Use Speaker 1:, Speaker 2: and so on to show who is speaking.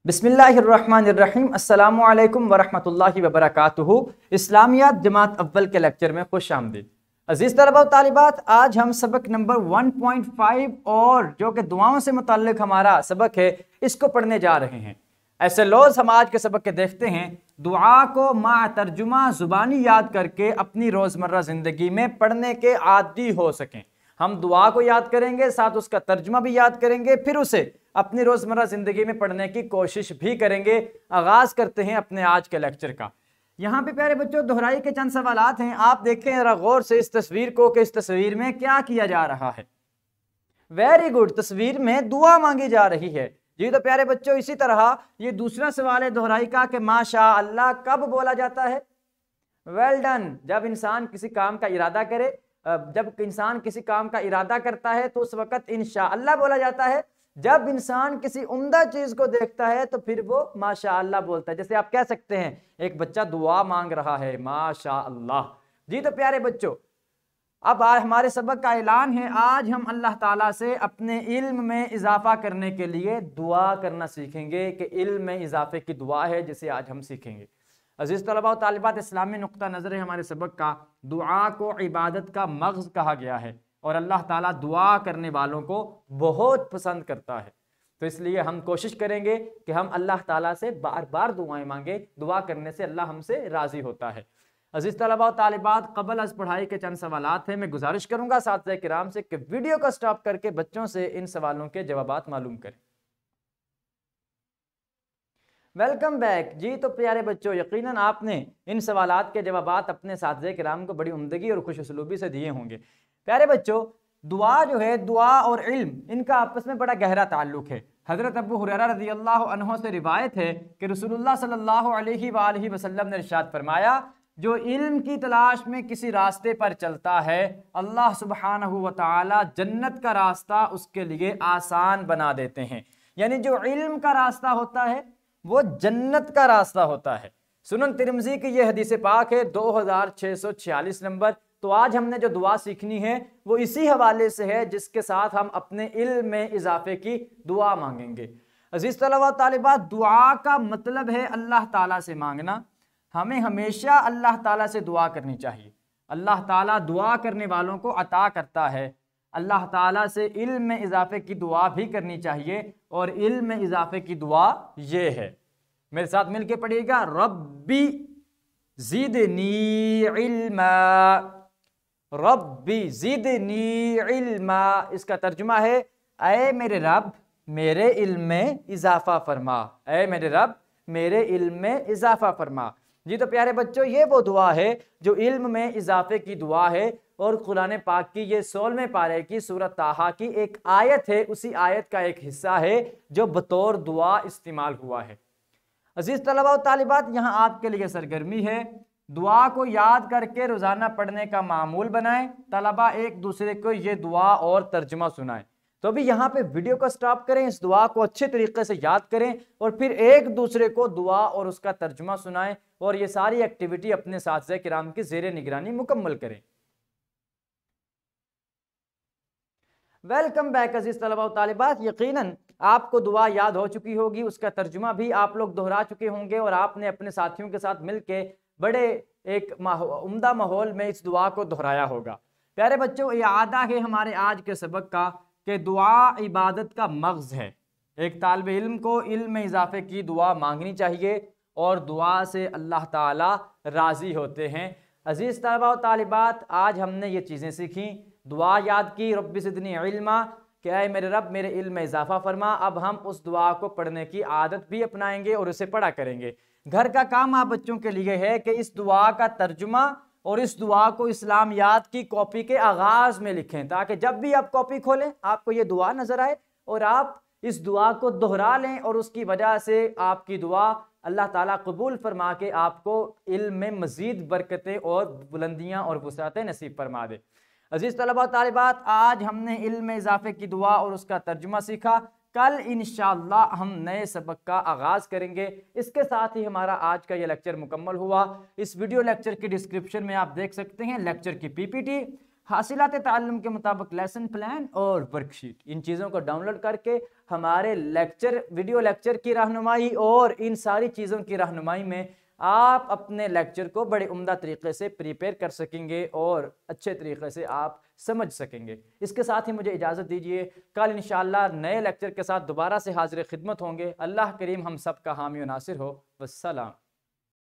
Speaker 1: बिस्मिल्लाहिर्रहमानिर्रहीम अस्सलामु अलैकुम वरहमतुल्लाहि वबरकातुहू। इस्लामियात जमात अव्वल के लेक्चर में खुश आमदीद। अजीज़ तलबा व तालिबात, आज हम सबक नंबर 1.5 और जो कि दुआओं से मुताल्लिक हमारा सबक है इसको पढ़ने जा रहे हैं। ऐसे लोग हम आज के सबक के देखते हैं दुआ को मा तर्जुमा ज़ुबानी याद करके अपनी रोज़मर्रा ज़िंदगी में पढ़ने के आदी हो सकें। हम दुआ को याद करेंगे, साथ उसका तर्जुमा भी याद करेंगे, फिर उसे अपनी रोज़मर्रा ज़िंदगी में पढ़ने की कोशिश भी करेंगे। आगाज़ करते हैं अपने आज के लेक्चर का। यहाँ पे प्यारे बच्चों दोहराई के चंद सवालात हैं, आप देखें जरा गौर से इस तस्वीर को कि इस तस्वीर में क्या किया जा रहा है। वेरी गुड, तस्वीर में दुआ मांगी जा रही है जी। तो प्यारे बच्चों इसी तरह ये दूसरा सवाल है दोहराई का कि माशा अल्लाह कब बोला जाता है? वेल डन, जब इंसान किसी काम का इरादा करे, जब इंसान किसी काम का इरादा करता है तो उस वक़्त इंशा अल्लाह बोला जाता है। जब इंसान किसी उम्दा चीज को देखता है तो फिर वो माशा अल्लाह बोलता है। जैसे आप कह सकते हैं एक बच्चा दुआ मांग रहा है, माशा अल्लाह जी। तो प्यारे बच्चों अब आज हमारे सबक का ऐलान है, आज हम अल्लाह ताला से अपने इल्म में इजाफा करने के लिए दुआ करना सीखेंगे कि इल्म में इजाफे की दुआ है जिसे आज हम सीखेंगे। अजीज़ तलबा व तालिबात, इस्लामी नुक्ता नज़र है हमारे सबक का, दुआ को इबादत का मग़ज़ कहा गया है और अल्लाह ताला दुआ करने वालों को बहुत पसंद करता है। तो इसलिए हम कोशिश करेंगे कि हम अल्लाह ताला से बार बार दुआएं मांगे। दुआ करने से अल्लाह हमसे राज़ी होता है। अज़ीज़ तलबा व तालिबात, क़बल अज़ पढ़ाई के चंद सवालात हैं। मैं गुजारिश करूँगा साथिया किराम से कि वीडियो को स्टॉप करके बच्चों से इन सवालों के जवाबात मालूम करें। वेलकम बैक जी। तो प्यारे बच्चों यकीनन आपने इन सवालात के जवाबात अपने साथिया किराम को बड़ी उम्दगी और खुश उसलूबी से दिए होंगे। प्यारे बच्चों दुआ जो है, दुआ और इल्म इनका आपस में बड़ा गहरा ताल्लुक है। हज़रत अबू हुरैरा रज़ियल्लाहु अन्हु से रिवायत है कि रसूलुल्लाह सल्लल्लाहु अलैहि वसल्लम ने इरशाद फरमाया, जो इल्म की तलाश में किसी रास्ते पर चलता है अल्लाह सुब्हानहू व तआला जन्नत का रास्ता उसके लिए आसान बना देते हैं। यानी जो इल्म का रास्ता होता है वो जन्नत का रास्ता होता है। सुनन तिरमिज़ी की ये हदीस पाक है 2646 नंबर। तो आज हमने जो दुआ सीखनी है वो इसी हवाले से है जिसके साथ हम अपने इल्म में इजाफे की दुआ मांगेंगे। अजीज़ तलबा तालिबात, दुआ का मतलब है अल्लाह ताला से मांगना। हमें हमेशा अल्लाह ताला से दुआ करनी चाहिए। अल्लाह ताला दुआ करने वालों को अता करता है। अल्लाह ताला से इल्म में इजाफे की दुआ भी करनी चाहिए और इल्म में इजाफे की दुआ ये है, मेरे साथ मिलके पढ़िएगा, रब्बी ज़िदनी इल्मा, रब्बी ज़िदनी इल्मा। इसका तर्जुमा है, ऐ मेरे रब मेरे इल्म में इजाफा फरमा, ऐ मेरे रब मेरे इल्म में इजाफा फरमा जी। तो प्यारे बच्चों ये वो दुआ है जो इल्म में इजाफे की दुआ है और कुरान पाक की ये 16वें पारे की सूरत ताहा की एक आयत है, उसी आयत का एक हिस्सा है जो बतौर दुआ इस्तेमाल हुआ है। अजीज़ तलबा व तालिबात, यहाँ आपके लिए सरगर्मी है, दुआ को याद करके रोज़ाना पढ़ने का मामूल बनाएं। तलबा एक दूसरे को ये दुआ और तर्जुमा सुनाएं। तो अभी यहाँ पे वीडियो को स्टॉप करें, इस दुआ को अच्छे तरीके से याद करें और फिर एक दूसरे को दुआ और उसका तर्जुमा सुनाएं और ये सारी एक्टिविटी अपने साथिया किराम की ज़ेरे निगरानी मुकम्मल करें। वेलकम बैक अजीज़ तलबा व तालिबात, यकीनन आपको दुआ याद हो चुकी होगी, उसका तर्जुमा भी आप लोग दोहरा चुके होंगे और आपने अपने साथियों के साथ मिलके बड़े एक उम्दा माहौल में इस दुआ को दोहराया होगा। प्यारे बच्चों इआदा है हमारे आज के सबक का कि दुआ इबादत का मग़ज़ है। एक तालिब इल्म को इल्म में इजाफे की दुआ मांगनी चाहिए और दुआ से अल्लाह ताला राज़ी होते हैं। अजीज़ तलबा व तालिबात, आज हमने ये चीज़ें सीखी, दुआ याद की, रब्बी ज़िदनी इल्मा, क्या है मेरे रब मेरे इल्म में इजाफा फरमा। अब हम उस दुआ को पढ़ने की आदत भी अपनाएंगे और उसे पढ़ा करेंगे। घर का काम आप बच्चों के लिए है कि इस दुआ का तर्जुमा और इस दुआ को इस्लामियात की कॉपी के आगाज़ में लिखें, ताकि जब भी आप कॉपी खोलें आपको ये दुआ नज़र आए और आप इस दुआ को दोहरा लें और उसकी वजह से आपकी दुआ अल्लाह ताला कबूल फरमा के आपको इल्म में मज़ीद बरकतें और बुलंदियाँ और वसाअतें नसीब फरमा दे। अजीज़ तलबा तालिबात, आज हमने इल्म में इजाफे की दुआ और उसका तर्जुमा सीखा। कल इंशाअल्लाह हम नए सबक का आगाज़ करेंगे। इसके साथ ही हमारा आज का ये लेक्चर मुकम्मल हुआ। इस वीडियो लेक्चर की डिस्क्रिप्शन में आप देख सकते हैं लेक्चर की पीपीटी, हासिलात ताल्लुम के मुताबिक लेसन प्लान और वर्कशीट, इन चीज़ों को डाउनलोड करके हमारे लेक्चर, वीडियो लेक्चर की रहनुमाई और इन सारी चीज़ों की रहनुमाई में आप अपने लेक्चर को बड़े उम्दा तरीके से प्रिपेयर कर सकेंगे और अच्छे तरीके से आप समझ सकेंगे। इसके साथ ही मुझे इजाज़त दीजिए, कल इंशाअल्लाह नए लेक्चर के साथ दोबारा से हाजिर खिदमत होंगे। अल्लाह करीम हम सब का हामी व नासिर हो। वस्सलाम।